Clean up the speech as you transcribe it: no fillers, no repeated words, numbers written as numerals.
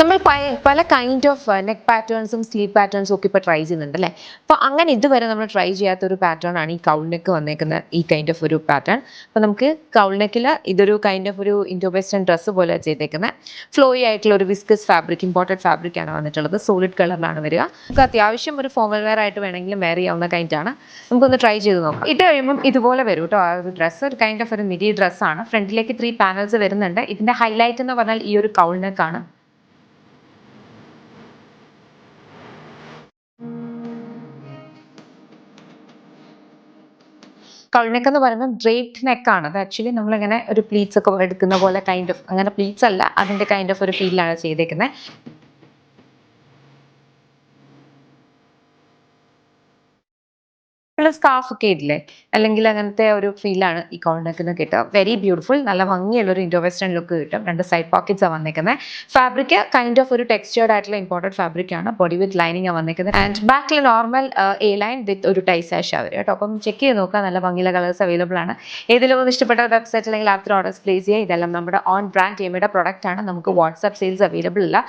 നമ്മൾ പല kind of neck പാറ്റേൺസും sleeve പാറ്റേൺസും ഒക്കെ ഇപ്പോൾ ട്രൈ ചെയ്യുന്നുണ്ട് അല്ലേ. അപ്പോൾ അങ്ങനെ ഇതുവരെ നമ്മൾ ട്രൈ ചെയ്യാത്ത ഒരു പാറ്റേൺ ആണ് ഈ കൗൾ നെക്ക് വന്നേക്കുന്ന ഈ കൈൻഡ് ഓഫ് ഒരു പാറ്റേൺ. അപ്പോൾ നമുക്ക് കൗൾ നെക്കിൽ ഇതൊരു കൈൻഡ് ഓഫ് ഒരു ഇൻഡോ വെസ്റ്റേൺ ഡ്രസ്സ് പോലെ ചെയ്തേക്കുന്നത്. ഫ്ലോയി ആയിട്ടുള്ള ഒരു വിസ്കസ് ഫാബ്രിക്, ഇമ്പോർട്ടഡ് ഫാബ്രിക് ആണ് വന്നിട്ടുള്ളത്. സോളിഡ് കളറിലാണ് വരിക. നമുക്ക് അത്യാവശ്യം ഒരു ഫോമൽ വെയർ ആയിട്ട് വേണമെങ്കിലും വെയർ ചെയ്യാവുന്ന കൈൻഡാണ്. നമുക്കൊന്ന് ട്രൈ ചെയ്ത് നോക്കാം. ഇട്ട് കഴിയുമ്പം ഇതുപോലെ വരും കേട്ടോ. ആ ഒരു ഡ്രസ്സ് ഒരു കൈൻഡ് ഓഫ് ഒരു മിഡി ഡ്രസ്സാണ്. ഫ്രണ്ടിലേക്ക് 3 പാനൽസ് വരുന്നുണ്ട്. ഇതിൻ്റെ ഹൈലൈറ്റ് എന്ന് പറഞ്ഞാൽ ഈ ഒരു കൗൾ നെക്കാണ്. കൗൾ നെക്ക് എന്ന് പറയുന്നത് ഡ്രേപ്ഡ് നെക്കാണ്. അത് ആക്ച്വലി നമ്മളിങ്ങനെ ഒരു പ്ലീറ്റ്സ് ഒക്കെ എടുക്കുന്ന പോലെ കൈൻഡ് ഓഫ്, അങ്ങനെ പ്ലീറ്റ്സ് അല്ല, അതിൻ്റെ കൈൻഡ് ഓഫ് ഒരു ഫീലാണ് ചെയ്തേക്കുന്നത്. സ്കാർഫ് ഒക്കെ ഇല്ലേ, അല്ലെങ്കിൽ അങ്ങനത്തെ ഒരു ഫീലാണ് ഈ കൗൾ നെക്കിന് കിട്ടുക. വെരി ബ്യൂട്ടിഫുൾ, നല്ല ഭംഗിയുള്ള ഒരു ഇൻഡോ വെസ്റ്റേൺ ലുക്ക് കിട്ടും. 2 സൈഡ് പോക്കറ്റ്സ് ആണ് വന്നിരിക്കുന്നത്. ഫാബ്രിക് കൈൻഡ് ഓഫ് ഒരു ടെക്സ്ചേർഡ് ആയിട്ടുള്ള ഇമ്പോർട്ടഡ് ഫാബ്രിക് ആണ്. ബോഡി വിത്ത് ലൈനിങ് ആണ് വന്നിരിക്കുന്നത്. ആൻഡ് ബാക്കിൽ നോർമൽ എ ലൈൻ വിത്ത് ഒരു ടൈ സാഷ് വരും കേട്ടോ. അപ്പം ചെക്ക് ചെയ്ത് നോക്കുക, നല്ല ഭംഗിയുള്ള കളേഴ്സ് അവൈലബിൾ ആണ്. ഏതെങ്കിലും ഒന്ന് ഇഷ്ടപ്പെട്ട വെബ്സൈറ്റ് അല്ലെങ്കിൽ ആപ്പ് ഓർഡേഴ്സ് പ്ലേസ് ചെയ്യുക. ഇതെല്ലാം നമ്മുടെ ഓൺ ബ്രാൻഡ് ടീമിയുടെ പ്രൊഡക്റ്റ് ആണ്. നമുക്ക് വാട്സ്ആപ്പ് സെയിൽസ് അവൈലബിൾ ഇല്ല.